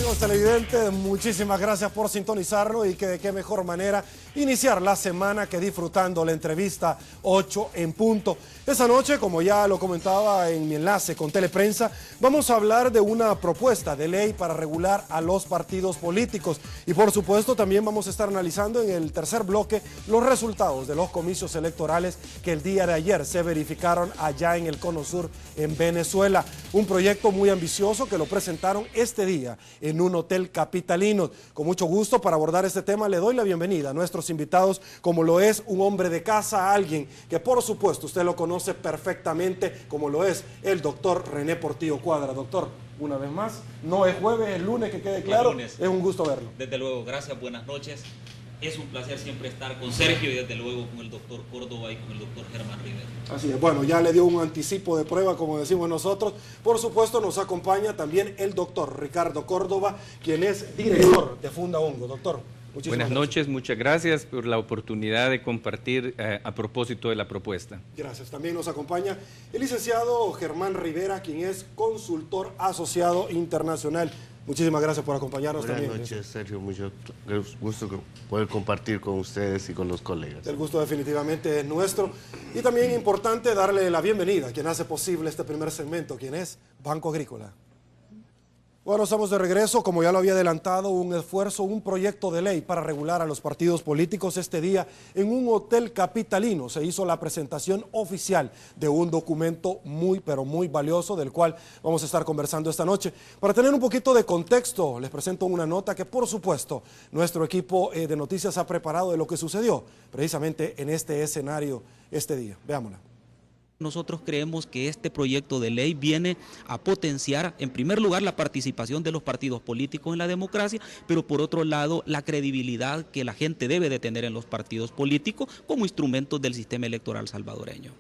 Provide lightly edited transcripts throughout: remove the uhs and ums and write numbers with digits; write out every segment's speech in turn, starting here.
Amigos televidentes, muchísimas gracias por sintonizarnos y que de qué mejor manera iniciar la semana que disfrutando la entrevista 8 en punto. Esa noche, como ya lo comentaba en mi enlace con Teleprensa, vamos a hablar de una propuesta de ley para regular a los partidos políticos y por supuesto también vamos a estar analizando en el tercer bloque los resultados de los comicios electorales que el día de ayer se verificaron allá en el Cono Sur en Venezuela. Un proyecto muy ambicioso que lo presentaron este día en un hotel capitalino. Con mucho gusto para abordar este tema le doy la bienvenida a nuestros invitados, como lo es un hombre de casa, alguien que por supuesto usted lo conoce perfectamente, como lo es el doctor René Portillo Cuadra. Doctor, una vez más, no es jueves, es lunes, que quede claro, es un gusto verlo. Desde luego, gracias, buenas noches. Es un placer siempre estar con Sergio y desde luego con el doctor Córdoba y con el doctor Germán Rivera. Así es, bueno, ya le dio un anticipo de prueba, como decimos nosotros. Por supuesto, nos acompaña también el doctor Ricardo Córdoba, quien es director de Fundaongo. Doctor, muchísimas Buenas gracias. noches, muchas gracias por la oportunidad de compartir a propósito de la propuesta. Gracias. También nos acompaña el licenciado Germán Rivera, quien es consultor asociado internacional. Muchísimas gracias por acompañarnos también. Buenas noches, Sergio. Mucho gusto poder compartir con ustedes y con los colegas. El gusto definitivamente es nuestro. Y también importante darle la bienvenida a quien hace posible este primer segmento, quien es Banco Agrícola. Bueno, estamos de regreso, como ya lo había adelantado, un esfuerzo, un proyecto de ley para regular a los partidos políticos. Este día en un hotel capitalino se hizo la presentación oficial de un documento muy, pero muy valioso, del cual vamos a estar conversando esta noche. Para tener un poquito de contexto, les presento una nota que por supuesto nuestro equipo de noticias ha preparado de lo que sucedió precisamente en este escenario este día. Veámosla. Nosotros creemos que este proyecto de ley viene a potenciar, en primer lugar, la participación de los partidos políticos en la democracia, pero por otro lado, la credibilidad que la gente debe de tener en los partidos políticos como instrumentos del sistema electoral salvadoreño.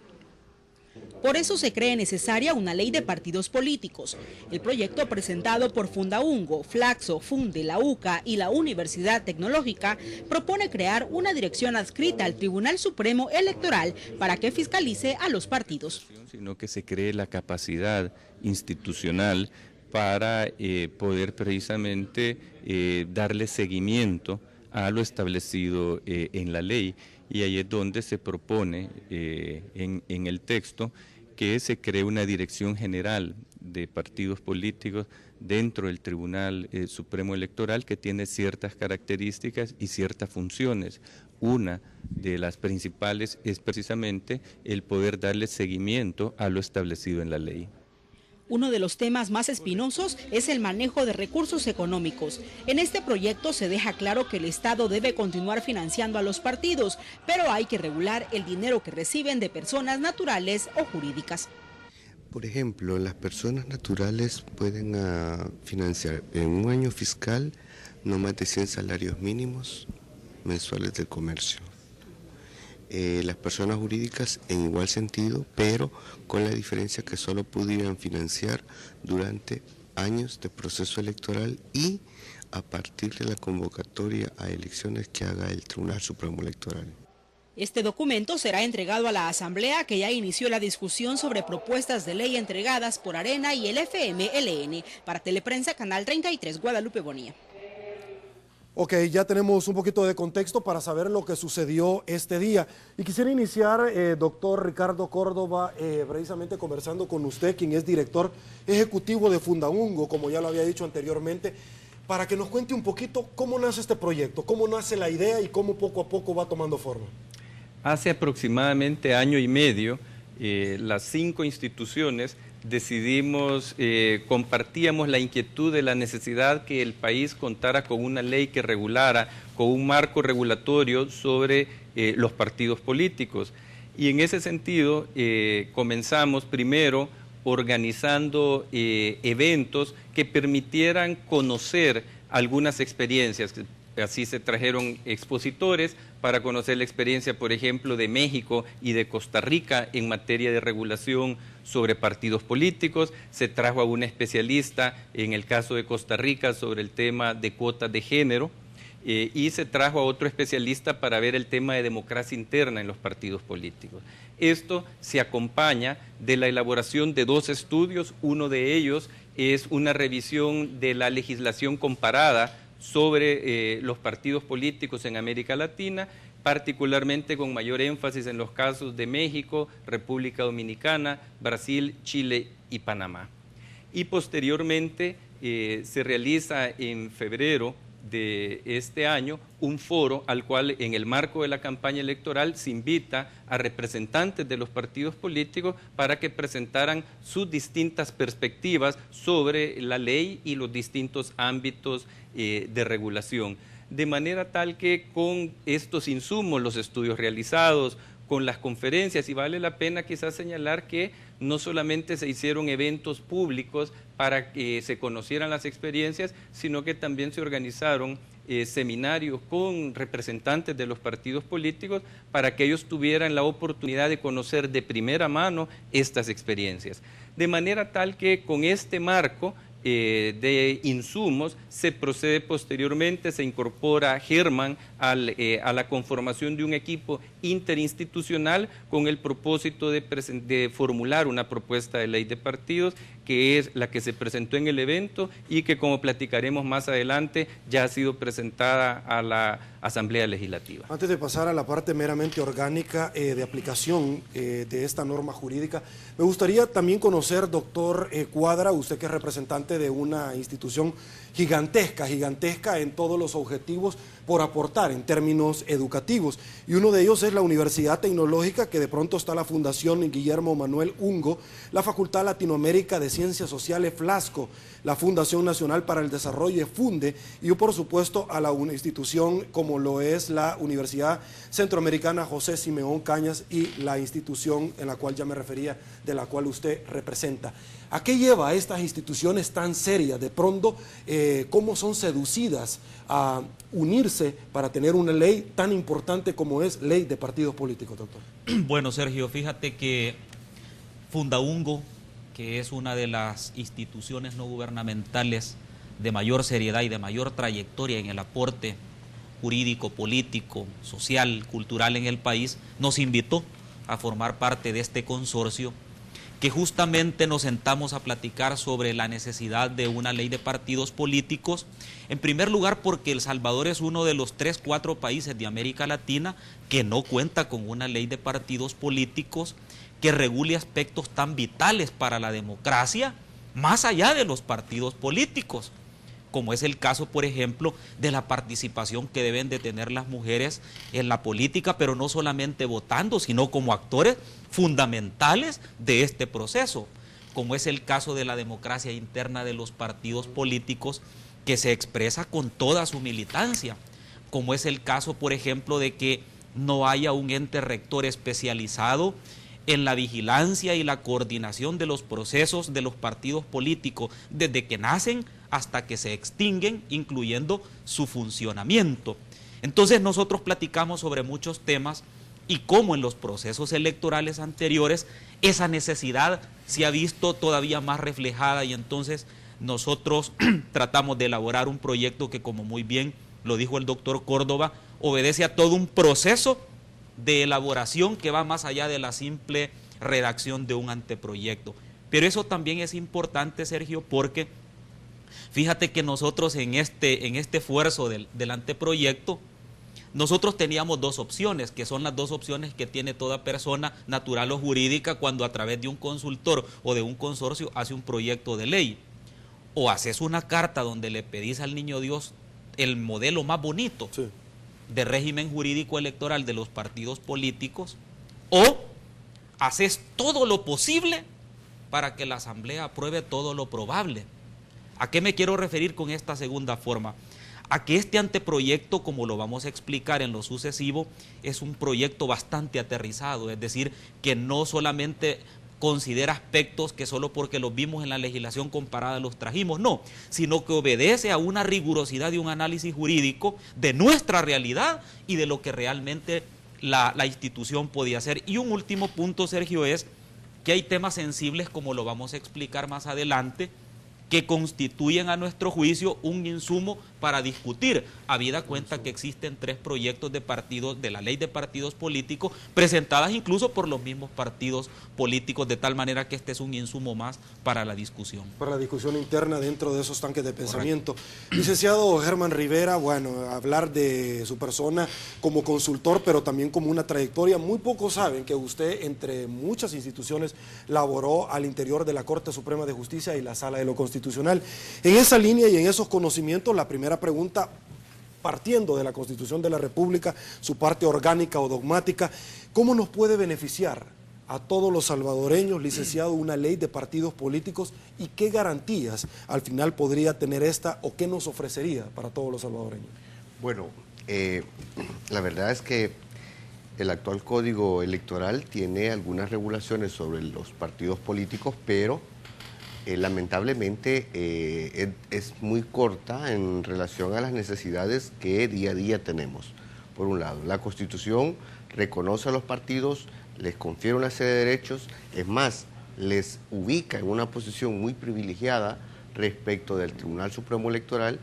Por eso se cree necesaria una ley de partidos políticos. El proyecto presentado por Fundaongo, Flaxo, Funde, la UCA y la Universidad Tecnológica propone crear una dirección adscrita al Tribunal Supremo Electoral para que fiscalice a los partidos. Sino que se cree la capacidad institucional para poder precisamente darle seguimiento a lo establecido en la ley, y ahí es donde se propone en el texto que se cree una dirección general de partidos políticos dentro del Tribunal Supremo Electoral que tiene ciertas características y ciertas funciones. Una de las principales es precisamente el poder darle seguimiento a lo establecido en la ley. Uno de los temas más espinosos es el manejo de recursos económicos. En este proyecto se deja claro que el Estado debe continuar financiando a los partidos, pero hay que regular el dinero que reciben de personas naturales o jurídicas. Por ejemplo, las personas naturales pueden financiar en un año fiscal no más de 100 salarios mínimos mensuales del comercio. Las personas jurídicas en igual sentido, pero con la diferencia que solo pudieran financiar durante años de proceso electoral y a partir de la convocatoria a elecciones que haga el Tribunal Supremo Electoral. Este documento será entregado a la Asamblea, que ya inició la discusión sobre propuestas de ley entregadas por Arena y el FMLN. Para Teleprensa, Canal 33, Guadalupe Bonilla. Ok, ya tenemos un poquito de contexto para saber lo que sucedió este día. Y quisiera iniciar, doctor Ricardo Córdoba, precisamente conversando con usted, quien es director ejecutivo de Fundaongo, como ya lo había dicho anteriormente, para que nos cuente un poquito cómo nace este proyecto, cómo nace la idea y cómo poco a poco va tomando forma. Hace aproximadamente año y medio, las 5 instituciones decidimos, compartíamos la inquietud de la necesidad que el país contara con una ley que regulara, con un marco regulatorio sobre los partidos políticos. Y en ese sentido comenzamos primero organizando eventos que permitieran conocer algunas experiencias. Así se trajeron expositores para conocer la experiencia, por ejemplo, de México y de Costa Rica en materia de regulación sobre partidos políticos. Se trajo a una especialista en el caso de Costa Rica sobre el tema de cuotas de género. y se trajo a otro especialista para ver el tema de democracia interna en los partidos políticos. Esto se acompaña de la elaboración de 2 estudios. Uno de ellos es una revisión de la legislación comparada sobre los partidos políticos en América Latina, particularmente con mayor énfasis en los casos de México, República Dominicana, Brasil, Chile y Panamá. Y posteriormente se realiza en febrero de este año un foro al cual en el marco de la campaña electoral se invita a representantes de los partidos políticos para que presentaran sus distintas perspectivas sobre la ley y los distintos ámbitos de regulación. De manera tal que con estos insumos, los estudios realizados, con las conferencias, y vale la pena quizás señalar que no solamente se hicieron eventos públicos para que se conocieran las experiencias, sino que también se organizaron seminarios con representantes de los partidos políticos para que ellos tuvieran la oportunidad de conocer de primera mano estas experiencias. De manera tal que con este marco de insumos se procede posteriormente, se incorpora Germán a la conformación de un equipo interinstitucional con el propósito de formular una propuesta de ley de partidos, que es la que se presentó en el evento y que, como platicaremos más adelante, ya ha sido presentada a la Asamblea Legislativa. Antes de pasar a la parte meramente orgánica de aplicación de esta norma jurídica, me gustaría también conocer, doctor Cuadra, usted que es representante de una institución gigantesca en todos los objetivos por aportar en términos educativos, y uno de ellos es la Universidad Tecnológica, que de pronto está la Fundación Guillermo Manuel Ungo, la Facultad Latinoamérica de Ciencias Sociales Flasco, la Fundación Nacional para el Desarrollo FUNDE, y por supuesto a la institución como lo es la Universidad Centroamericana José Simeón Cañas y la institución en la cual ya me refería, de la cual usted representa. ¿A qué lleva a estas instituciones tan serias de pronto? ¿Cómo son seducidas a unirse para tener una ley tan importante como es ley de partidos políticos, doctor? Bueno, Sergio, fíjate que Fundaungo, que es una de las instituciones no gubernamentales de mayor seriedad y de mayor trayectoria en el aporte jurídico, político, social, cultural en el país, nos invitó a formar parte de este consorcio, que justamente nos sentamos a platicar sobre la necesidad de una ley de partidos políticos, en primer lugar porque El Salvador es uno de los 3, 4 países de América Latina que no cuenta con una ley de partidos políticos que regule aspectos tan vitales para la democracia, más allá de los partidos políticos, como es el caso, por ejemplo, de la participación que deben de tener las mujeres en la política, pero no solamente votando, sino como actores fundamentales de este proceso, como es el caso de la democracia interna de los partidos políticos, que se expresa con toda su militancia, como es el caso, por ejemplo, de que no haya un ente rector especializado en la vigilancia y la coordinación de los procesos de los partidos políticos desde que nacen hasta que se extinguen, incluyendo su funcionamiento. Entonces nosotros platicamos sobre muchos temas y cómo en los procesos electorales anteriores esa necesidad se ha visto todavía más reflejada, y entonces nosotros tratamos de elaborar un proyecto que, como muy bien lo dijo el doctor Córdoba, obedece a todo un proceso de elaboración que va más allá de la simple redacción de un anteproyecto. Pero eso también es importante, Sergio, porque fíjate que nosotros en este esfuerzo del anteproyecto, nosotros teníamos 2 opciones, que son las 2 opciones que tiene toda persona natural o jurídica cuando a través de un consultor o de un consorcio hace un proyecto de ley. O haces una carta donde le pedís al niño Dios el modelo más bonito, sí, de régimen jurídico electoral de los partidos políticos, o haces todo lo posible para que la Asamblea apruebe todo lo probable. ¿A qué me quiero referir con esta segunda forma? A que este anteproyecto, como lo vamos a explicar en lo sucesivo, es un proyecto bastante aterrizado, es decir, que no solamente considera aspectos que solo porque los vimos en la legislación comparada los trajimos, no, sino que obedece a una rigurosidad y un análisis jurídico de nuestra realidad y de lo que realmente la institución podía hacer. Y un último punto, Sergio, es que hay temas sensibles, como lo vamos a explicar más adelante, que constituyen a nuestro juicio un insumo para discutir, habida cuenta que existen 3 proyectos de partidos, de la ley de partidos políticos, presentadas incluso por los mismos partidos políticos, de tal manera que este es un insumo más para la discusión. Para la discusión interna dentro de esos tanques de pensamiento. Correcto. Licenciado Germán Rivera, bueno, hablar de su persona como consultor, pero también como una trayectoria, muy pocos saben que usted, entre muchas instituciones, laboró al interior de la Corte Suprema de Justicia y la Sala de lo Constitucional. En esa línea y en esos conocimientos, la primera pregunta, partiendo de la Constitución de la República, su parte orgánica o dogmática, ¿cómo nos puede beneficiar a todos los salvadoreños, licenciado, una ley de partidos políticos, y qué garantías al final podría tener esta o qué nos ofrecería para todos los salvadoreños? Bueno, la verdad es que el actual Código Electoral tiene algunas regulaciones sobre los partidos políticos, pero lamentablemente es muy corta en relación a las necesidades que día a día tenemos. Por un lado, la Constitución reconoce a los partidos, les confiere una serie de derechos, es más, les ubica en una posición muy privilegiada respecto del Tribunal Supremo Electoral,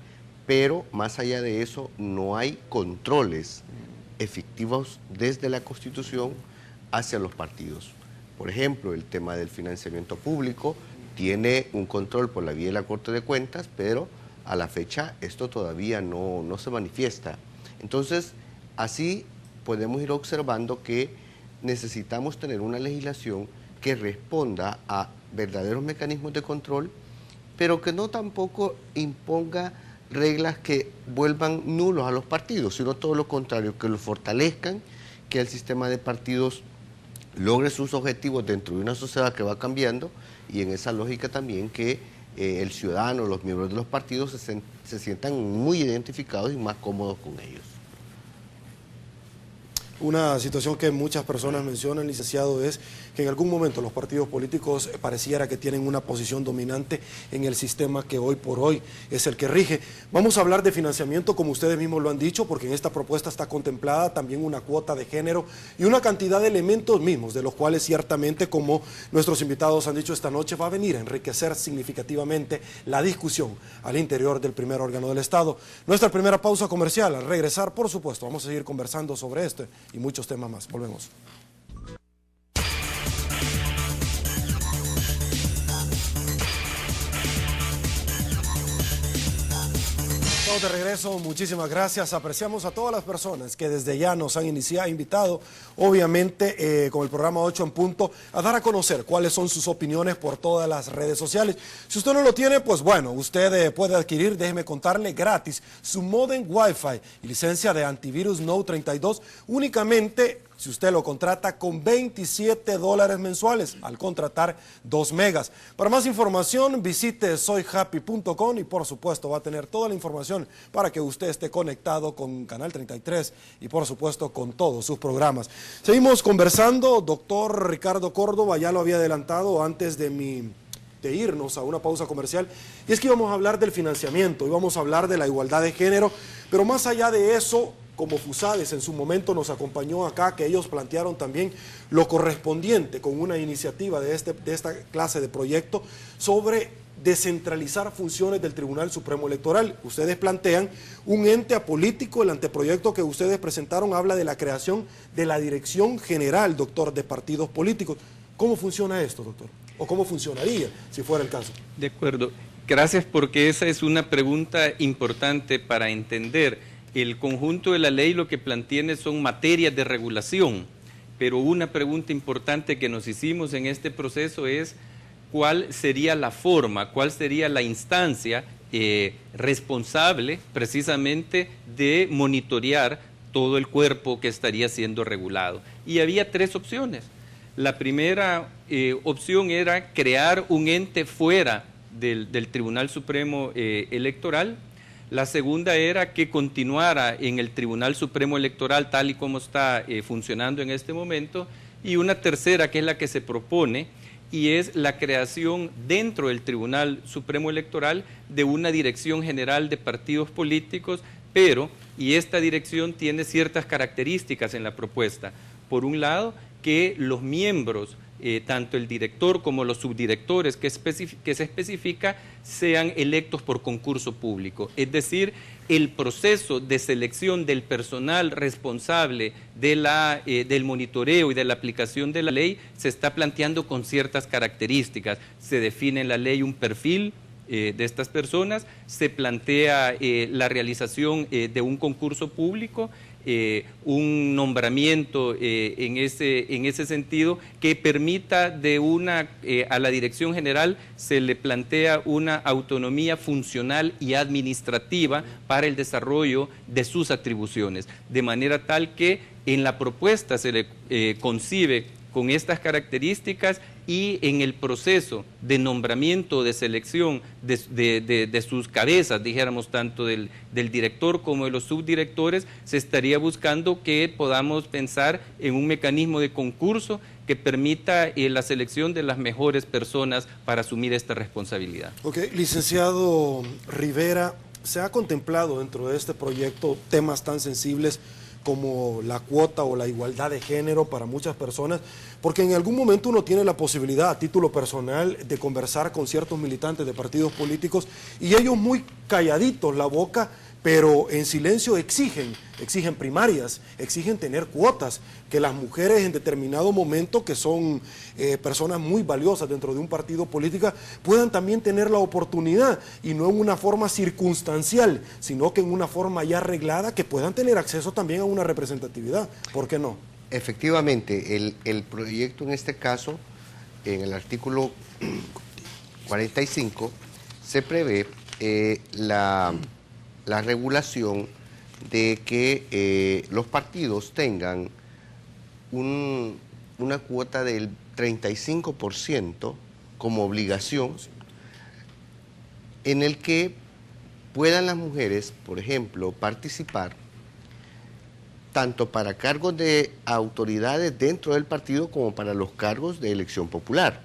pero más allá de eso no hay controles efectivos desde la Constitución hacia los partidos. Por ejemplo, el tema del financiamiento público tiene un control por la vía de la Corte de Cuentas, pero a la fecha esto todavía no se manifiesta. Entonces, así podemos ir observando que necesitamos tener una legislación que responda a verdaderos mecanismos de control, pero que no tampoco imponga reglas que vuelvan nulos a los partidos, sino todo lo contrario, que los fortalezcan, que el sistema de partidos logre sus objetivos dentro de una sociedad que va cambiando, y en esa lógica también que el ciudadano, los miembros de los partidos se sientan muy identificados y más cómodos con ellos. Una situación que muchas personas mencionan, licenciado, es que en algún momento los partidos políticos pareciera que tienen una posición dominante en el sistema que hoy por hoy es el que rige. Vamos a hablar de financiamiento, como ustedes mismos lo han dicho, porque en esta propuesta está contemplada también una cuota de género y una cantidad de elementos mismos, de los cuales ciertamente, como nuestros invitados han dicho esta noche, va a venir a enriquecer significativamente la discusión al interior del primer órgano del Estado. Nuestra primera pausa comercial. Al regresar, por supuesto, vamos a seguir conversando sobre esto y muchos temas más. Volvemos. Estamos de regreso, muchísimas gracias. Apreciamos a todas las personas que desde ya nos han invitado, obviamente con el programa 8 en punto, a dar a conocer cuáles son sus opiniones por todas las redes sociales. Si usted no lo tiene, pues bueno, usted puede adquirir, déjeme contarle, gratis su modem Wi-Fi y licencia de antivirus No 32 únicamente si usted lo contrata con $27 mensuales al contratar 2 megas. Para más información visite soyhappy.com y por supuesto va a tener toda la información para que usted esté conectado con Canal 33 y por supuesto con todos sus programas. Seguimos conversando, doctor Ricardo Córdoba ya lo había adelantado antes de irnos a una pausa comercial, y es que íbamos a hablar del financiamiento, íbamos a hablar de la igualdad de género, pero más allá de eso, como FUSADES en su momento nos acompañó acá, que ellos plantearon también lo correspondiente con una iniciativa de esta clase de proyecto sobre descentralizar funciones del Tribunal Supremo Electoral. Ustedes plantean un ente apolítico. El anteproyecto que ustedes presentaron habla de la creación de la Dirección General, doctor, de partidos políticos. ¿Cómo funciona esto, doctor? ¿O cómo funcionaría si fuera el caso? De acuerdo. Gracias, porque esa es una pregunta importante para entender. El conjunto de la ley lo que plantea son materias de regulación, pero una pregunta importante que nos hicimos en este proceso es cuál sería la forma, cuál sería la instancia responsable precisamente de monitorear todo el cuerpo que estaría siendo regulado. Y había 3 opciones. La primera opción era crear un ente fuera del Tribunal Supremo Electoral. La segunda era que continuara en el Tribunal Supremo Electoral tal y como está funcionando en este momento, y una tercera que es la que se propone, y es la creación dentro del Tribunal Supremo Electoral de una Dirección General de Partidos Políticos, pero, y esta dirección tiene ciertas características en la propuesta. Por un lado, que los miembros tanto el director como los subdirectores que se especifica sean electos por concurso público. Es decir, el proceso de selección del personal responsable del monitoreo y de la aplicación de la ley se está planteando con ciertas características. Se define en la ley un perfil de estas personas, se plantea la realización de un concurso público, un nombramiento en ese sentido que permita a la Dirección General se le plantea una autonomía funcional y administrativa para el desarrollo de sus atribuciones, de manera tal que en la propuesta se le concibe con estas características y en el proceso de nombramiento, de selección de sus cabezas, dijéramos, tanto del director como de los subdirectores, se estaría buscando que podamos pensar en un mecanismo de concurso que permita la selección de las mejores personas para asumir esta responsabilidad. Ok, licenciado Rivera, ¿se ha contemplado dentro de este proyecto temas tan sensibles como la cuota o la igualdad de género para muchas personas? Porque en algún momento uno tiene la posibilidad a título personal de conversar con ciertos militantes de partidos políticos y ellos muy calladitos la boca, pero en silencio exigen primarias, exigen tener cuotas, que las mujeres en determinado momento, que son personas muy valiosas dentro de un partido político, puedan también tener la oportunidad, y no en una forma circunstancial, sino que en una forma ya arreglada, que puedan tener acceso también a una representatividad. ¿Por qué no? Efectivamente, el proyecto en este caso, en el artículo 45, se prevé la regulación de que los partidos tengan una cuota del 35% como obligación, en el que puedan las mujeres, por ejemplo, participar tanto para cargos de autoridades dentro del partido como para los cargos de elección popular.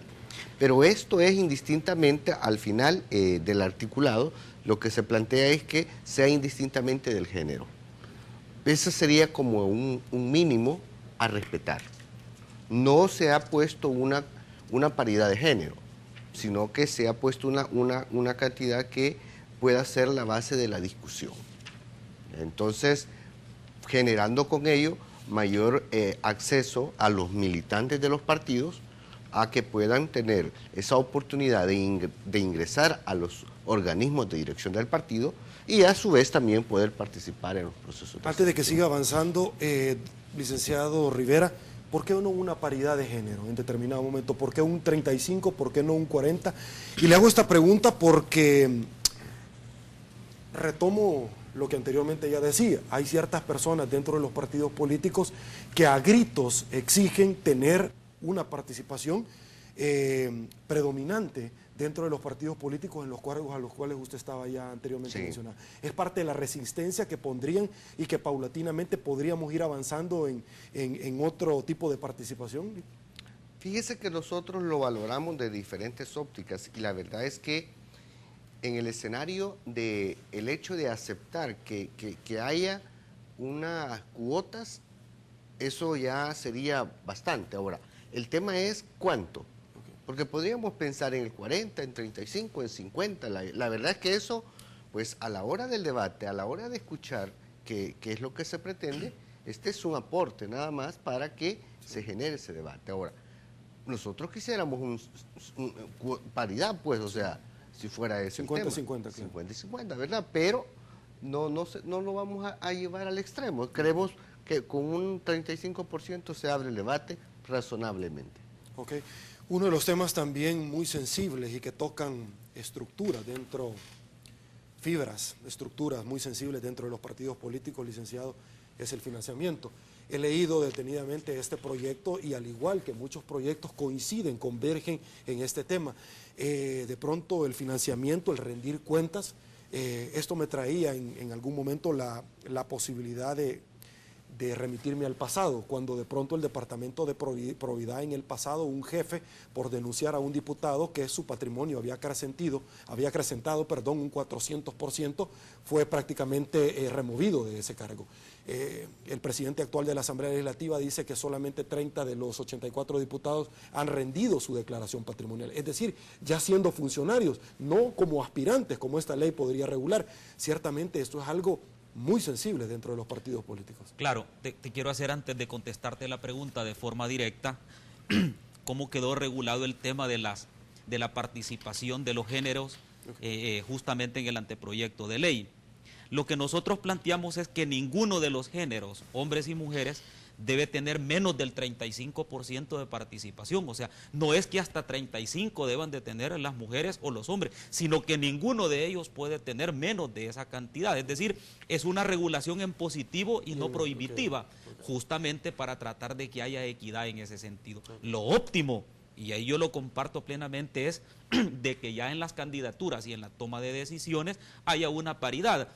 Pero esto es indistintamente, al final del articulado, lo que se plantea es que sea indistintamente del género. Ese sería como un mínimo a respetar. No se ha puesto una paridad de género, sino que se ha puesto una cantidad que pueda ser la base de la discusión. Entonces, generando con ello mayor acceso a los militantes de los partidos a que puedan tener esa oportunidad de ingresar a los organismos de dirección del partido y a su vez también poder participar en los procesos. Antes de que siga avanzando, licenciado Rivera, ¿por qué no una paridad de género en determinado momento? ¿Por qué un 35? ¿Por qué no un 40? Y le hago esta pregunta porque retomo lo que anteriormente ya decía. Hay ciertas personas dentro de los partidos políticos que a gritos exigen tener una participación predominante dentro de los partidos políticos en los cargos a los cuales usted estaba ya anteriormente mencionando. Es parte de la resistencia que pondrían y que paulatinamente podríamos ir avanzando en otro tipo de participación. Fíjese que nosotros lo valoramos de diferentes ópticas y la verdad es que en el escenario del hecho de aceptar que haya unas cuotas, eso ya sería bastante. Ahora, el tema es cuánto. Porque podríamos pensar en el 40, en 35, en 50. La verdad es que eso, pues a la hora del debate, a la hora de escuchar qué es lo que se pretende, este es un aporte nada más para que se genere ese debate. Ahora, nosotros quisiéramos paridad, pues, o sea, si fuera ese 50-50. 50-50, ¿verdad? Pero no lo vamos a llevar al extremo. Creemos que con un 35% se abre el debate razonablemente. Ok. Uno de los temas también muy sensibles y que tocan fibras, estructuras muy sensibles dentro de los partidos políticos, licenciado, es el financiamiento. He leído detenidamente este proyecto y al igual que muchos proyectos coinciden, convergen en este tema. De pronto el financiamiento, el rendir cuentas, esto me traía en algún momento la posibilidad de remitirme al pasado, cuando de pronto el Departamento de Probidad en el pasado, un jefe, por denunciar a un diputado que su patrimonio había acrecentado un 400%, fue prácticamente removido de ese cargo. El presidente actual de la Asamblea Legislativa dice que solamente 30 de los 84 diputados han rendido su declaración patrimonial. Es decir, ya siendo funcionarios, no como aspirantes, como esta ley podría regular. Ciertamente esto es algo muy sensible dentro de los partidos políticos. Claro, te quiero hacer, antes de contestarte la pregunta de forma directa, ¿cómo quedó regulado el tema de la participación de los géneros justamente en el anteproyecto de ley? Lo que nosotros planteamos es que ninguno de los géneros, hombres y mujeres, debe tener menos del 35% de participación. O sea, no es que hasta 35 deban de tener las mujeres o los hombres, sino que ninguno de ellos puede tener menos de esa cantidad. Es decir, es una regulación en positivo y no prohibitiva, justamente para tratar de que haya equidad en ese sentido. Lo óptimo, y ahí yo lo comparto plenamente, es de que ya en las candidaturas y en la toma de decisiones haya una paridad.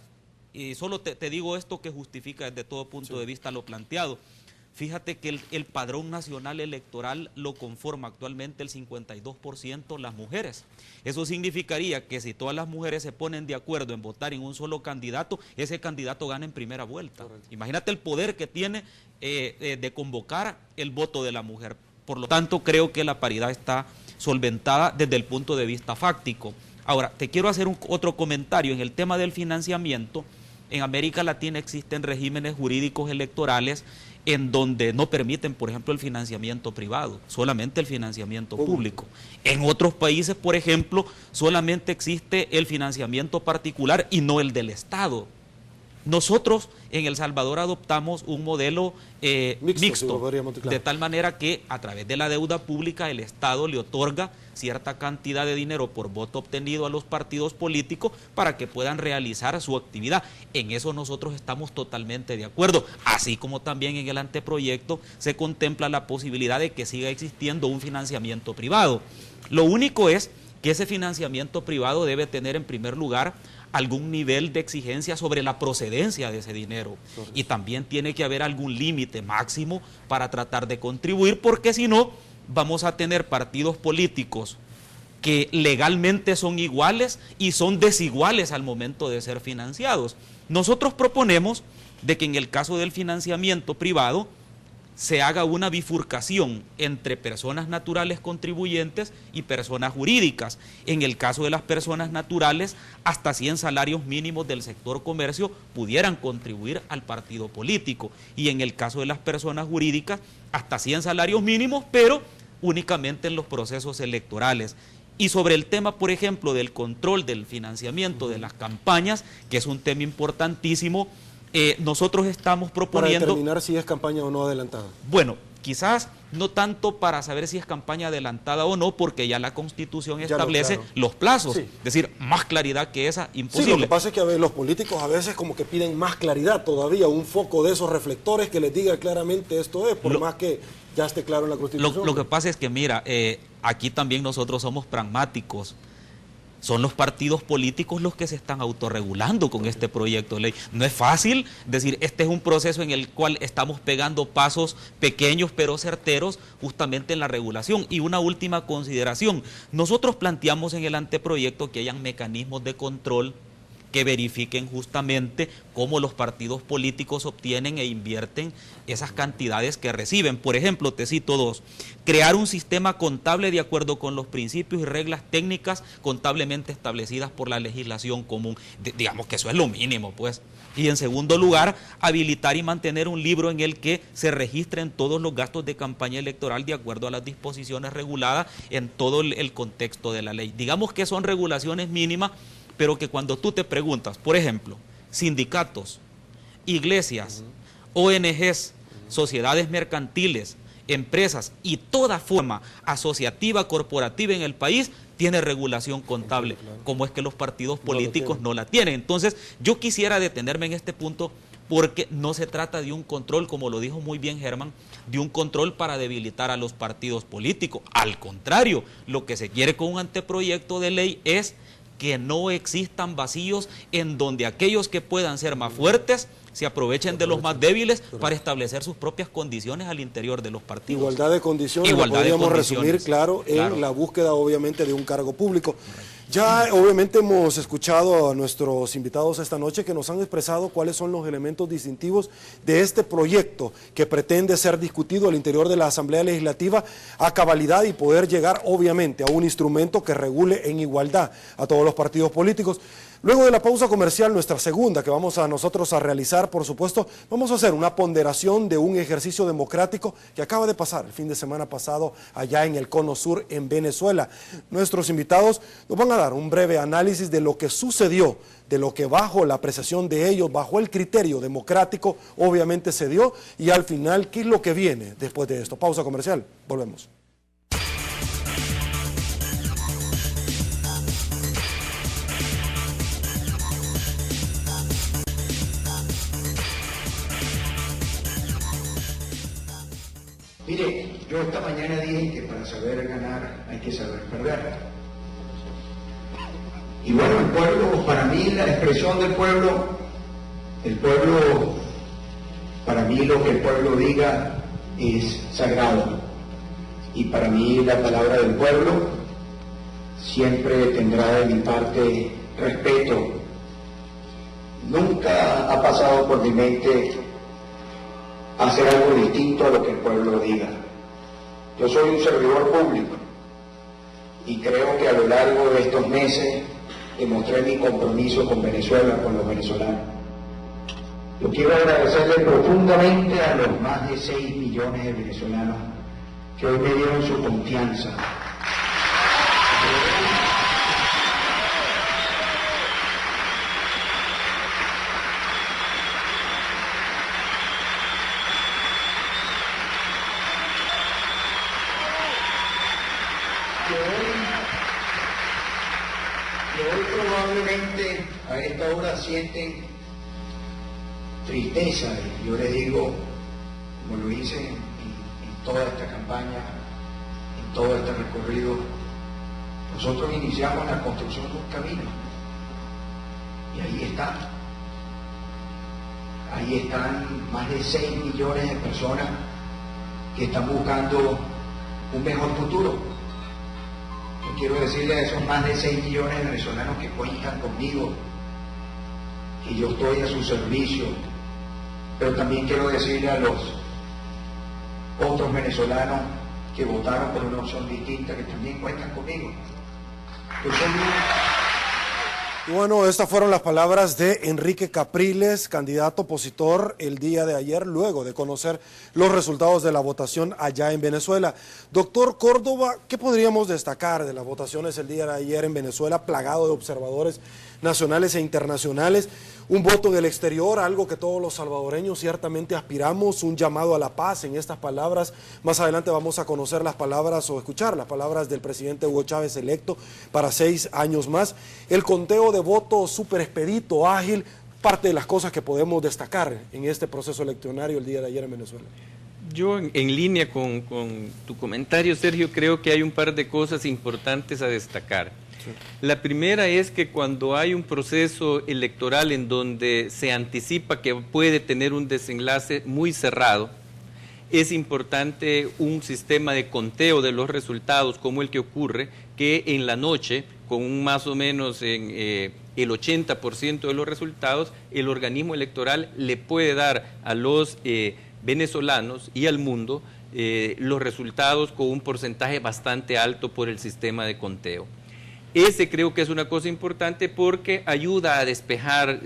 Y solo te digo esto que justifica desde todo punto de vista lo planteado. Fíjate que el padrón nacional electoral lo conforma actualmente el 52% las mujeres. Eso significaría que si todas las mujeres se ponen de acuerdo en votar en un solo candidato, ese candidato gana en primera vuelta. Correcto. Imagínate el poder que tiene de convocar el voto de la mujer. Por lo tanto, creo que la paridad está solventada desde el punto de vista fáctico. Ahora, te quiero hacer otro comentario en el tema del financiamiento. En América Latina existen regímenes jurídicos electorales en donde no permiten, por ejemplo, el financiamiento privado, solamente el financiamiento público. En otros países, por ejemplo, solamente existe el financiamiento particular y no el del Estado. Nosotros en El Salvador adoptamos un modelo mixto, de tal manera que a través de la deuda pública el Estado le otorga cierta cantidad de dinero por voto obtenido a los partidos políticos para que puedan realizar su actividad. En eso nosotros estamos totalmente de acuerdo, así como también en el anteproyecto se contempla la posibilidad de que siga existiendo un financiamiento privado. Lo único es que ese financiamiento privado debe tener en primer lugar algún nivel de exigencia sobre la procedencia de ese dinero. Y también tiene que haber algún límite máximo para tratar de contribuir, porque si no, vamos a tener partidos políticos que legalmente son iguales y son desiguales al momento de ser financiados. Nosotros proponemos de que en el caso del financiamiento privado se haga una bifurcación entre personas naturales contribuyentes y personas jurídicas. En el caso de las personas naturales, hasta 100 salarios mínimos del sector comercio pudieran contribuir al partido político. Y en el caso de las personas jurídicas, hasta 100 salarios mínimos, pero únicamente en los procesos electorales. Y sobre el tema, por ejemplo, del control del financiamiento de las campañas, que es un tema importantísimo, nosotros estamos proponiendo... Para determinar si es campaña o no adelantada. Bueno, quizás no tanto para saber si es campaña adelantada o no, porque ya la Constitución establece los plazos. Sí. Es decir, más claridad que esa, imposible. Sí, lo que pasa es que los políticos a veces como que piden más claridad todavía, un foco de esos reflectores que les diga claramente esto es, por más que ya esté claro en la Constitución. Lo que pasa es que, mira, aquí también nosotros somos pragmáticos. Son los partidos políticos los que se están autorregulando con este proyecto de ley. No es fácil decir, este es un proceso en el cual estamos pegando pasos pequeños pero certeros justamente en la regulación. Y una última consideración, nosotros planteamos en el anteproyecto que hayan mecanismos de control que verifiquen justamente cómo los partidos políticos obtienen e invierten esas cantidades que reciben. Por ejemplo, te cito dos: crear un sistema contable de acuerdo con los principios y reglas técnicas contablemente establecidas por la legislación común. Digamos que eso es lo mínimo, pues. Y en segundo lugar, habilitar y mantener un libro en el que se registren todos los gastos de campaña electoral de acuerdo a las disposiciones reguladas en todo el contexto de la ley. Digamos que son regulaciones mínimas, pero que cuando tú te preguntas, por ejemplo, sindicatos, iglesias, ONGs, sociedades mercantiles, empresas y toda forma asociativa, corporativa en el país tiene regulación contable, como es que los partidos políticos no la tienen. Entonces, yo quisiera detenerme en este punto porque no se trata de un control, como lo dijo muy bien Germán, de un control para debilitar a los partidos políticos. Al contrario, lo que se quiere con un anteproyecto de ley es que no existan vacíos en donde aquellos que puedan ser más fuertes se aprovechen de los más débiles para establecer sus propias condiciones al interior de los partidos. Igualdad de condiciones, podríamos resumir, claro, en la búsqueda obviamente de un cargo público. Ya obviamente hemos escuchado a nuestros invitados esta noche que nos han expresado cuáles son los elementos distintivos de este proyecto que pretende ser discutido al interior de la Asamblea Legislativa a cabalidad y poder llegar obviamente a un instrumento que regule en igualdad a todos los partidos políticos. Luego de la pausa comercial, nuestra segunda que vamos a nosotros a realizar, por supuesto, vamos a hacer una ponderación de un ejercicio democrático que acaba de pasar el fin de semana pasado allá en el Cono Sur en Venezuela. Nuestros invitados nos van a dar un breve análisis de lo que sucedió, de lo que bajo la apreciación de ellos, bajo el criterio democrático, obviamente se dio, y al final, ¿qué es lo que viene después de esto? Pausa comercial, volvemos. Mire, yo esta mañana dije que para saber ganar hay que saber perder. Y bueno, el pueblo, para mí la expresión del pueblo, para mí lo que el pueblo diga es sagrado. Y para mí la palabra del pueblo siempre tendrá de mi parte respeto. Nunca ha pasado por mi mente hacer algo distinto a lo que el pueblo diga. Yo soy un servidor público y creo que a lo largo de estos meses demostré mi compromiso con Venezuela, con los venezolanos. Yo quiero agradecerle profundamente a los más de 6 millones de venezolanos que hoy me dieron su confianza. Que hoy probablemente a esta hora sienten tristeza, y yo les digo, como lo hice en toda esta campaña, en todo este recorrido, nosotros iniciamos la construcción de un camino, y ahí están más de 6 millones de personas que están buscando un mejor futuro. Yo quiero decirle a esos más de 6 millones de venezolanos que cuentan conmigo, que yo estoy a su servicio, pero también quiero decirle a los otros venezolanos que votaron por una opción distinta, que también cuentan conmigo. Yo soy Y bueno, estas fueron las palabras de Enrique Capriles, candidato opositor el día de ayer, luego de conocer los resultados de la votación allá en Venezuela. Doctor Córdoba, ¿qué podríamos destacar de las votaciones el día de ayer en Venezuela, plagado de observadores nacionales e internacionales? Un voto en el exterior, algo que todos los salvadoreños ciertamente aspiramos, un llamado a la paz en estas palabras. Más adelante vamos a conocer las palabras o escuchar las palabras del presidente Hugo Chávez electo para 6 años más. El conteo de votos súper expedito, ágil, parte de las cosas que podemos destacar en este proceso eleccionario el día de ayer en Venezuela. Yo en línea con tu comentario, Sergio, creo que hay un par de cosas importantes a destacar. La primera es que cuando hay un proceso electoral en donde se anticipa que puede tener un desenlace muy cerrado, es importante un sistema de conteo de los resultados como el que ocurre, que en la noche, con un más o menos en el 80% de los resultados, el organismo electoral le puede dar a los venezolanos y al mundo los resultados con un porcentaje bastante alto por el sistema de conteo. Ese creo que es una cosa importante porque ayuda a despejar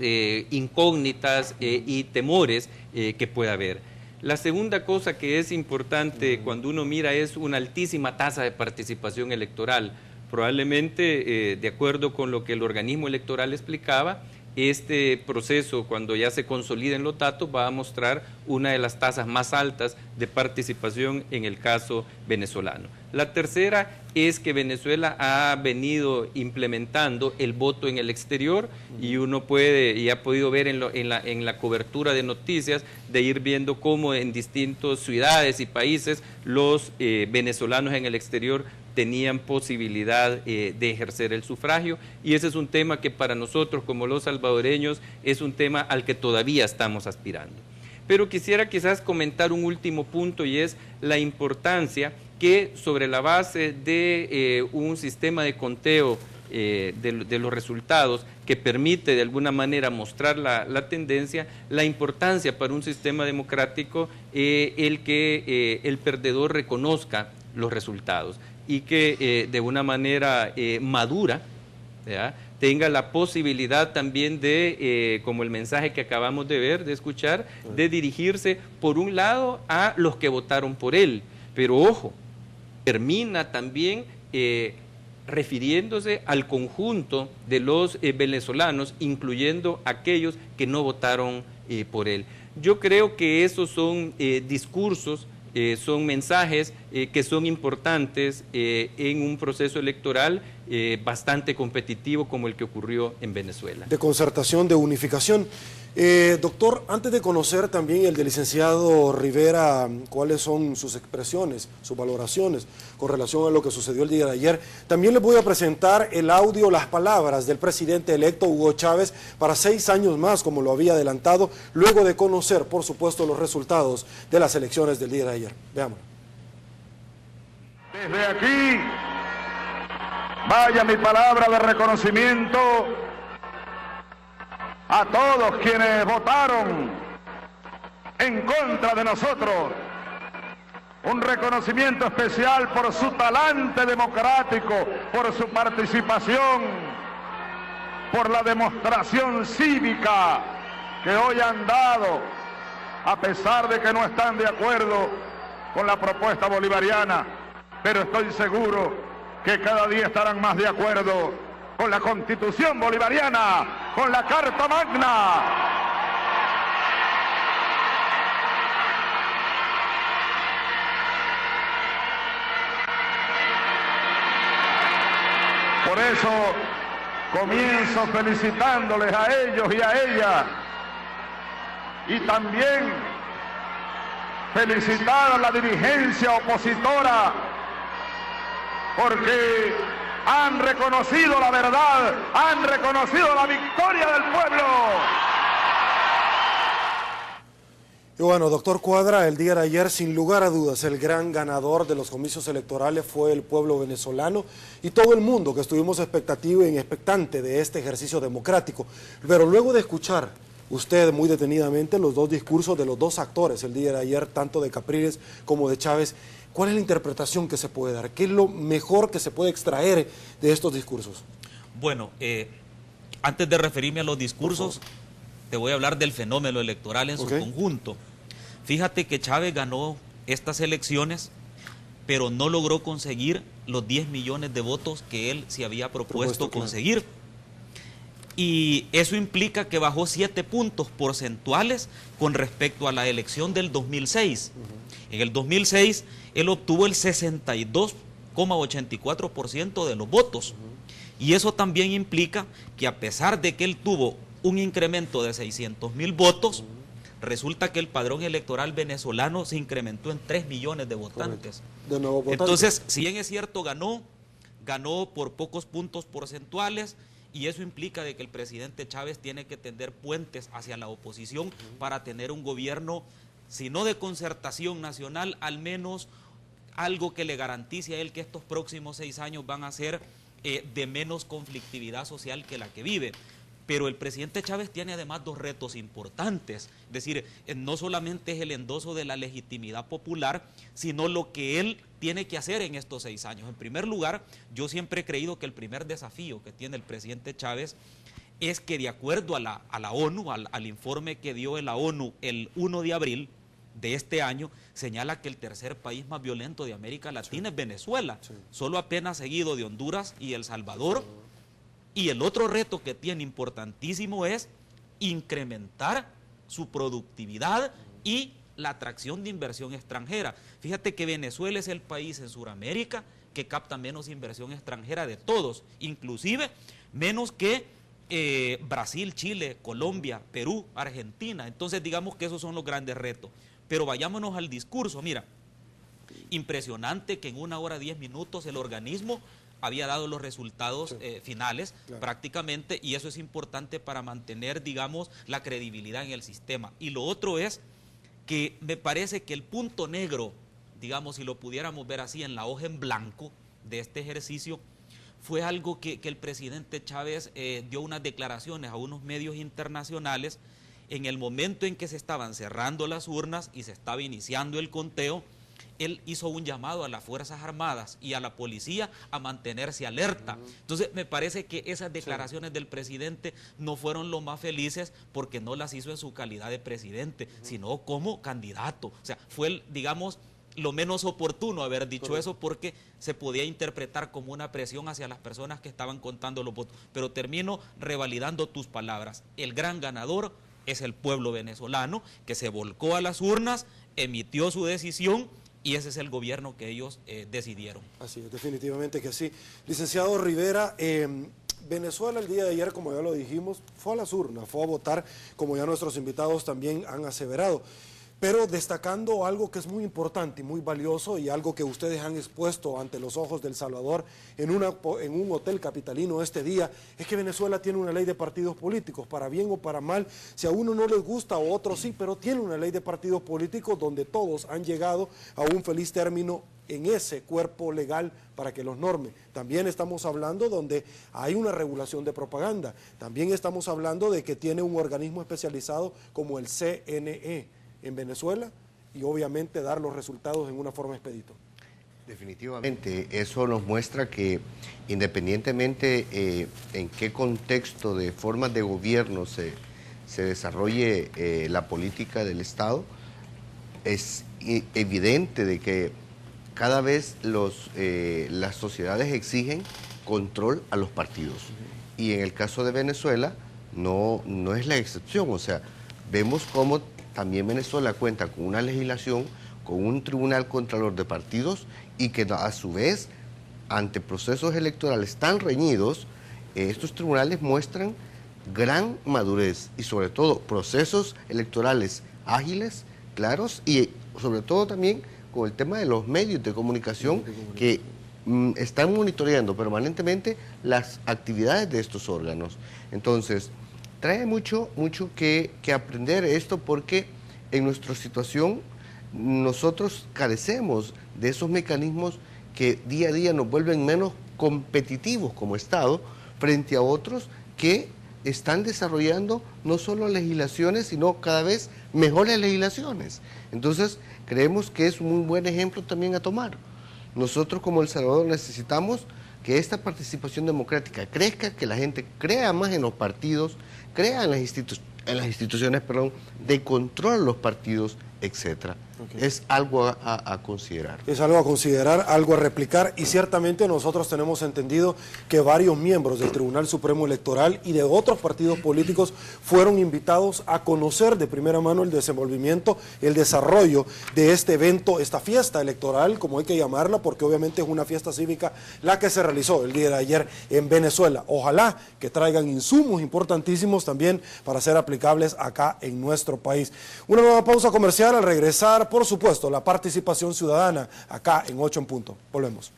incógnitas y temores que pueda haber. La segunda cosa que es importante cuando uno mira es una altísima tasa de participación electoral. Probablemente, de acuerdo con lo que el organismo electoral explicaba, este proceso, cuando ya se consoliden los datos, va a mostrar una de las tasas más altas de participación en el caso venezolano. La tercera es que Venezuela ha venido implementando el voto en el exterior y uno puede y ha podido ver en la cobertura de noticias de ir viendo cómo en distintas ciudades y países los venezolanos en el exterior tenían posibilidad de ejercer el sufragio, y ese es un tema que para nosotros como los salvadoreños es un tema al que todavía estamos aspirando. Pero quisiera quizás comentar un último punto, y es la importancia que sobre la base de un sistema de conteo de los resultados, que permite de alguna manera mostrar la tendencia, la importancia para un sistema democrático el que el perdedor reconozca los resultados y que de una manera madura, ¿ya?, tenga la posibilidad también de, como el mensaje que acabamos de ver, de escuchar, de dirigirse por un lado a los que votaron por él. Pero ojo, termina también refiriéndose al conjunto de los venezolanos, incluyendo aquellos que no votaron por él. Yo creo que esos son discursos, son mensajes que son importantes en un proceso electoral bastante competitivo como el que ocurrió en Venezuela. De concertación, de unificación. Doctor, antes de conocer también el del licenciado Rivera, cuáles son sus expresiones, sus valoraciones con relación a lo que sucedió el día de ayer, también les voy a presentar el audio, las palabras del presidente electo Hugo Chávez para 6 años más, como lo había adelantado, luego de conocer, por supuesto, los resultados de las elecciones del día de ayer. Veamos. Desde aquí, vaya mi palabra de reconocimiento a todos quienes votaron en contra de nosotros. Un reconocimiento especial por su talante democrático, por su participación, por la demostración cívica que hoy han dado, a pesar de que no están de acuerdo con la propuesta bolivariana, pero estoy seguro que cada día estarán más de acuerdo con la Constitución bolivariana, con la Carta Magna. Por eso comienzo felicitándoles a ellos y a ella, y también felicitar a la dirigencia opositora, porque han reconocido la verdad, han reconocido la victoria del pueblo. Y bueno, doctor Cuadra, el día de ayer, sin lugar a dudas, el gran ganador de los comicios electorales fue el pueblo venezolano y todo el mundo que estuvimos expectativo y expectante de este ejercicio democrático. Pero luego de escuchar usted muy detenidamente los dos discursos de los dos actores el día de ayer, tanto de Capriles como de Chávez, ¿cuál es la interpretación que se puede dar? ¿Qué es lo mejor que se puede extraer de estos discursos? Bueno, antes de referirme a los discursos, te voy a hablar del fenómeno electoral en su conjunto. Fíjate que Chávez ganó estas elecciones, pero no logró conseguir los 10 millones de votos que él se había propuesto conseguir. Y eso implica que bajó 7 puntos porcentuales con respecto a la elección del 2006. En el 2006, él obtuvo el 62,84% de los votos. Y eso también implica que a pesar de que él tuvo un incremento de 600,000 votos, resulta que el padrón electoral venezolano se incrementó en 3 millones de votantes. De nuevo votantes. Entonces, si bien es cierto, ganó por pocos puntos porcentuales, y eso implica de que el presidente Chávez tiene que tender puentes hacia la oposición para tener un gobierno, si no de concertación nacional, al menos algo que le garantice a él que estos próximos 6 años van a ser de menos conflictividad social que la que vive. Pero el presidente Chávez tiene además 2 retos importantes, es decir, no solamente es el endoso de la legitimidad popular, sino lo que él tiene que hacer en estos 6 años. En primer lugar, yo siempre he creído que el primer desafío que tiene el presidente Chávez es que, de acuerdo a la ONU, al informe que dio la ONU el 1 de abril de este año, señala que el tercer país más violento de América Latina es Venezuela, solo apenas seguido de Honduras y El Salvador. Y el otro reto que tiene importantísimo es incrementar su productividad y la atracción de inversión extranjera. Fíjate que Venezuela es el país en Sudamérica que capta menos inversión extranjera de todos, inclusive menos que Brasil, Chile, Colombia, Perú, Argentina. Entonces digamos que esos son los grandes retos. Pero vayámonos al discurso. Mira, impresionante que en 1 hora 10 minutos el organismo había dado los resultados finales prácticamente, y eso es importante para mantener, digamos, la credibilidad en el sistema. Y lo otro es que me parece que el punto negro, digamos, si lo pudiéramos ver así en la hoja en blanco de este ejercicio, fue algo que el presidente Chávez dio unas declaraciones a unos medios internacionales en el momento en que se estaban cerrando las urnas y se estaba iniciando el conteo. Él hizo un llamado a las Fuerzas Armadas y a la policía a mantenerse alerta. Entonces, me parece que esas declaraciones del presidente no fueron lo más felices porque no las hizo en su calidad de presidente, sino como candidato. O sea, fue, digamos, lo menos oportuno haber dicho eso porque se podía interpretar como una presión hacia las personas que estaban contando los votos. Pero termino revalidando tus palabras. El gran ganador es el pueblo venezolano que se volcó a las urnas, emitió su decisión y ese es el gobierno que ellos decidieron. Así es, definitivamente que sí. Licenciado Rivera, Venezuela el día de ayer, como ya lo dijimos, fue a las urnas, fue a votar, como ya nuestros invitados también han aseverado. Pero destacando algo que es muy importante y muy valioso y algo que ustedes han expuesto ante los ojos del Salvador en un hotel capitalino este día, es que Venezuela tiene una ley de partidos políticos, para bien o para mal, si a uno no les gusta o a otros sí, pero tiene una ley de partidos políticos donde todos han llegado a un feliz término en ese cuerpo legal para que los norme. También estamos hablando donde hay una regulación de propaganda, también estamos hablando de que tiene un organismo especializado como el CNE en Venezuela y obviamente dar los resultados en una forma expedita. Definitivamente, eso nos muestra que independientemente en qué contexto de formas de gobierno se desarrolle la política del Estado, es evidente de que cada vez las sociedades exigen control a los partidos. Y en el caso de Venezuela no es la excepción, o sea, vemos cómo también Venezuela cuenta con una legislación, con un tribunal contralor de partidos y que a su vez, ante procesos electorales tan reñidos, estos tribunales muestran gran madurez y sobre todo procesos electorales ágiles, claros y sobre todo también con el tema de los medios de comunicación que están monitoreando permanentemente las actividades de estos órganos. Entonces, trae mucho que aprender esto porque en nuestra situación nosotros carecemos de esos mecanismos que día a día nos vuelven menos competitivos como Estado frente a otros que están desarrollando no solo legislaciones, sino cada vez mejores legislaciones. Entonces, creemos que es un buen ejemplo también a tomar. Nosotros como El Salvador necesitamos que esta participación democrática crezca, que la gente crea más en los partidos, crea en las instituciones de control de los partidos, etcétera. Okay. Es algo a considerar. Es algo a considerar, algo a replicar y ciertamente nosotros tenemos entendido que varios miembros del Tribunal Supremo Electoral y de otros partidos políticos fueron invitados a conocer de primera mano el desenvolvimiento, el desarrollo de este evento, esta fiesta electoral, como hay que llamarla, porque obviamente es una fiesta cívica la que se realizó el día de ayer en Venezuela. Ojalá que traigan insumos importantísimos también para ser aplicables acá en nuestro país. Una nueva pausa comercial. Al regresar, por supuesto, la participación ciudadana acá en 8 en punto. Volvemos.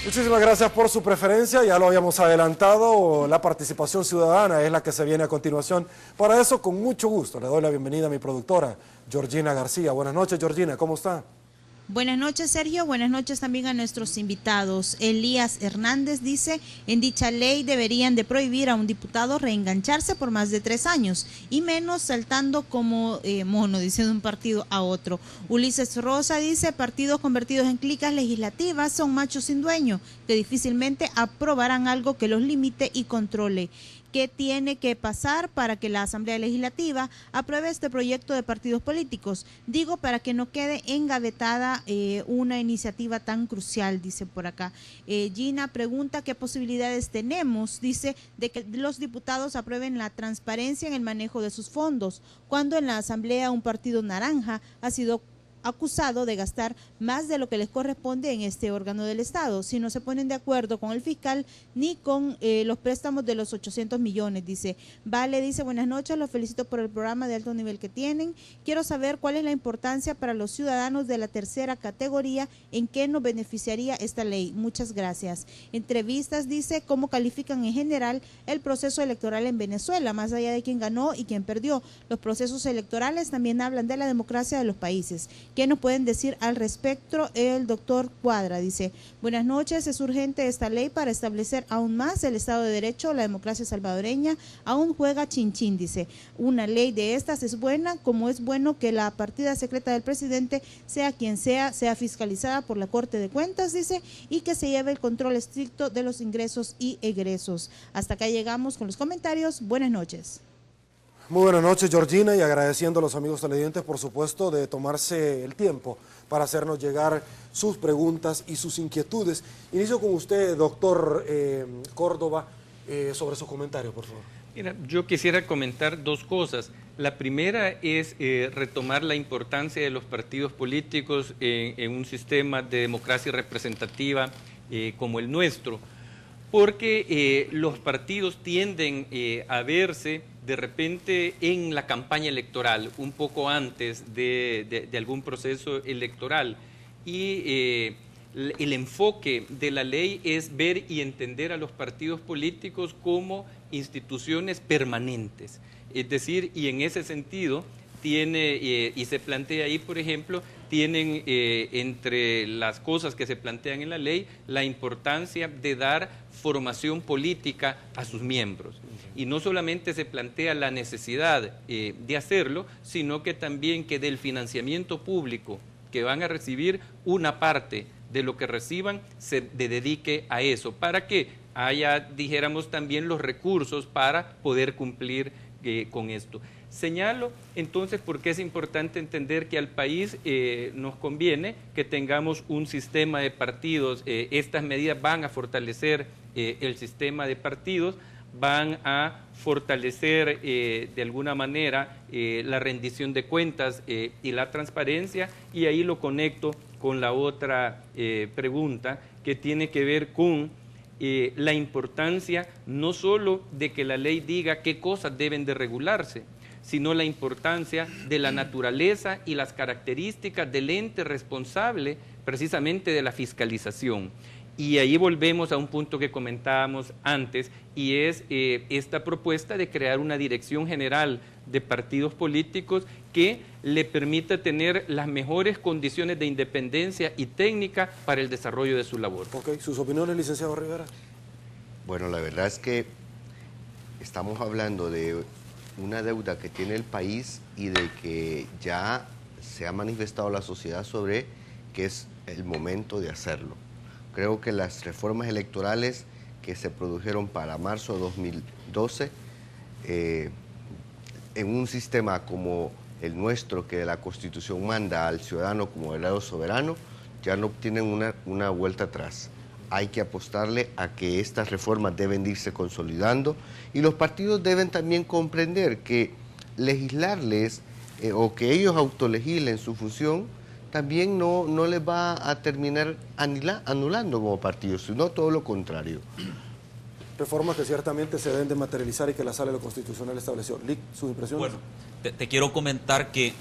Muchísimas gracias por su preferencia, ya lo habíamos adelantado, la participación ciudadana es la que se viene a continuación. Para eso, con mucho gusto, le doy la bienvenida a mi productora, Georgina García. Buenas noches, Georgina, ¿cómo está? Buenas noches, Sergio. Buenas noches también a nuestros invitados. Elías Hernández dice, en dicha ley deberían de prohibir a un diputado reengancharse por más de 3 años y menos saltando como mono, dice, de un partido a otro. Ulises Rosa dice, partidos convertidos en clicas legislativas son machos sin dueño, que difícilmente aprobarán algo que los limite y controle. ¿Qué tiene que pasar para que la Asamblea Legislativa apruebe este proyecto de partidos políticos? Digo, para que no quede engavetada una iniciativa tan crucial, dice por acá. Gina pregunta qué posibilidades tenemos, dice, de que los diputados aprueben la transparencia en el manejo de sus fondos, cuando en la Asamblea un partido naranja ha sido acusado de gastar más de lo que les corresponde en este órgano del Estado, si no se ponen de acuerdo con el fiscal ni con los préstamos de los 800 millones, dice. Vale, dice, buenas noches, los felicito por el programa de alto nivel que tienen. Quiero saber cuál es la importancia para los ciudadanos de la tercera categoría, en qué nos beneficiaría esta ley. Muchas gracias. Entrevistas, dice, cómo califican en general el proceso electoral en Venezuela, más allá de quién ganó y quién perdió. Los procesos electorales también hablan de la democracia de los países. ¿Qué nos pueden decir al respecto? El doctor Cuadra dice, buenas noches, es urgente esta ley para establecer aún más el Estado de Derecho. La democracia salvadoreña aún juega chinchín, dice. Una ley de estas es buena, como es bueno que la partida secreta del presidente, sea quien sea fiscalizada por la Corte de Cuentas, dice, y que se lleve el control estricto de los ingresos y egresos. Hasta acá llegamos con los comentarios. Buenas noches. Muy buenas noches, Georgina, y agradeciendo a los amigos televidentes, por supuesto, de tomarse el tiempo para hacernos llegar sus preguntas y sus inquietudes. Inicio con usted, doctor Córdoba, sobre su comentario, por favor. Mira, yo quisiera comentar dos cosas. La primera es retomar la importancia de los partidos políticos en un sistema de democracia representativa como el nuestro, porque los partidos tienden a verse de repente en la campaña electoral, un poco antes de algún proceso electoral, y el enfoque de la ley es ver y entender a los partidos políticos como instituciones permanentes, es decir, y en ese sentido tiene, y se plantea ahí, por ejemplo, tienen entre las cosas que se plantean en la ley la importancia de dar formación política a sus miembros. Y no solamente se plantea la necesidad de hacerlo, sino que también que del financiamiento público que van a recibir, una parte de lo que reciban se dedique a eso, para que haya, dijéramos, también los recursos para poder cumplir con esto. Señalo entonces porque es importante entender que al país nos conviene que tengamos un sistema de partidos. Estas medidas van a fortalecer el sistema de partidos, van a fortalecer de alguna manera la rendición de cuentas y la transparencia, y ahí lo conecto con la otra pregunta que tiene que ver con la importancia no solo de que la ley diga qué cosas deben de regularse, sino la importancia de la naturaleza y las características del ente responsable precisamente de la fiscalización. Y ahí volvemos a un punto que comentábamos antes, y es esta propuesta de crear una dirección general de partidos políticos que le permita tener las mejores condiciones de independencia y técnica para el desarrollo de su labor. Ok, ¿sus opiniones, licenciado Rivera? Bueno, la verdad es que estamos hablando de una deuda que tiene el país y de que ya se ha manifestado la sociedad sobre que es el momento de hacerlo. Creo que las reformas electorales que se produjeron para marzo de 2012, en un sistema como el nuestro, que la Constitución manda al ciudadano como heredero soberano, ya no tienen una vuelta atrás. Hay que apostarle a que estas reformas deben de irse consolidando, y los partidos deben también comprender que legislarles o que ellos autolegislen su función también no les va a terminar anulando como partidos, sino todo lo contrario. Reformas que ciertamente se deben de materializar y que la Sala de lo Constitucional estableció. Lic, ¿sus impresiones? Bueno, te quiero comentar que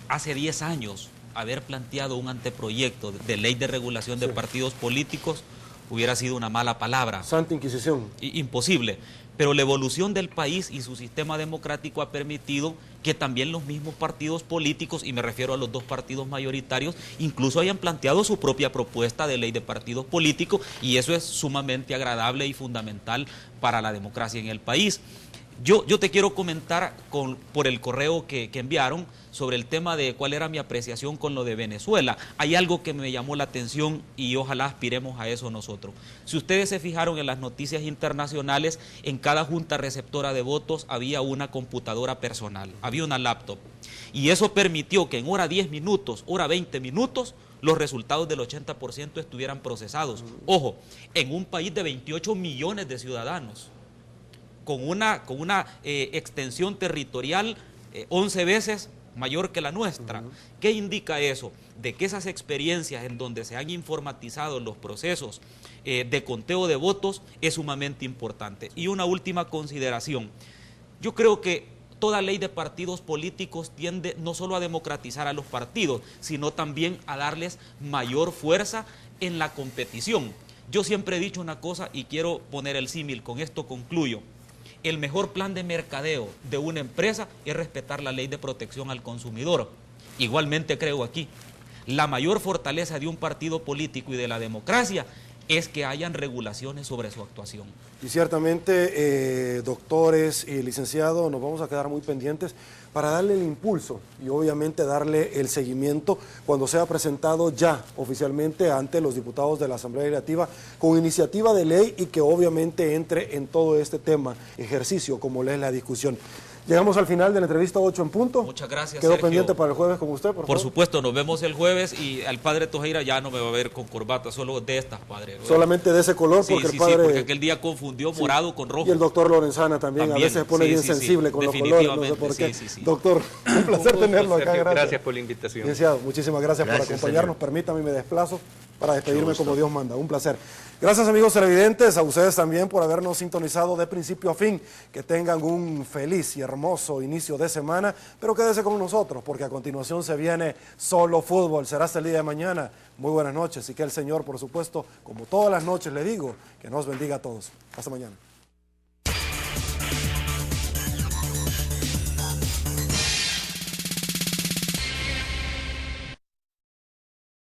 hace 10 años haber planteado un anteproyecto de ley de regulación de partidos políticos hubiera sido una mala palabra. Santa Inquisición. Imposible. Pero la evolución del país y su sistema democrático ha permitido que también los mismos partidos políticos, y me refiero a los dos partidos mayoritarios, incluso hayan planteado su propia propuesta de ley de partidos políticos, y eso es sumamente agradable y fundamental para la democracia en el país. Yo te quiero comentar por el correo que enviaron sobre el tema de cuál era mi apreciación con lo de Venezuela. Hay algo que me llamó la atención y ojalá aspiremos a eso nosotros. Si ustedes se fijaron en las noticias internacionales, en cada junta receptora de votos había una computadora personal, había una laptop. Y eso permitió que en hora 10 minutos, hora 20 minutos, los resultados del 80% estuvieran procesados. Ojo, en un país de 28 millones de ciudadanos, con una extensión territorial 11 veces mayor que la nuestra. ¿Qué indica eso? De que esas experiencias en donde se han informatizado los procesos de conteo de votos es sumamente importante. Y una última consideración. Yo creo que toda ley de partidos políticos tiende no solo a democratizar a los partidos, sino también a darles mayor fuerza en la competición. Yo siempre he dicho una cosa y quiero poner el símil, con esto concluyo. El mejor plan de mercadeo de una empresa es respetar la ley de protección al consumidor. Igualmente creo aquí, la mayor fortaleza de un partido político y de la democracia es que hayan regulaciones sobre su actuación. Y ciertamente, doctores y licenciados, nos vamos a quedar muy pendientes para darle el impulso y obviamente darle el seguimiento cuando sea presentado ya oficialmente ante los diputados de la Asamblea Legislativa con iniciativa de ley y que obviamente entre en todo este tema, ejercicio, como es la discusión. Llegamos al final de la entrevista 8 en punto. Muchas gracias, Quedo Sergio. pendiente para el jueves con usted, por favor. Por supuesto, nos vemos el jueves y al padre Tojeira ya no me va a ver con corbata, solo de estas, padre. Solamente de ese color, Sí, porque sí, el padre... sí, porque aquel día confundió morado con rojo. Y el doctor Lorenzana también, a veces se pone bien sensible con los colores, no sé por qué. Doctor, un placer tenerlo acá, Sergio, gracias. Gracias por la invitación. Licenciado, muchísimas gracias por acompañarnos. Señor. Permítame, me desplazo para despedirme como Dios manda. Un placer. Gracias, amigos televidentes, a ustedes también por habernos sintonizado de principio a fin. Que tengan un feliz y hermoso inicio de semana, pero quédese con nosotros porque a continuación se viene Solo Fútbol. Será hasta el día de mañana. Muy buenas noches y que el Señor, por supuesto, como todas las noches le digo, que nos bendiga a todos. Hasta mañana.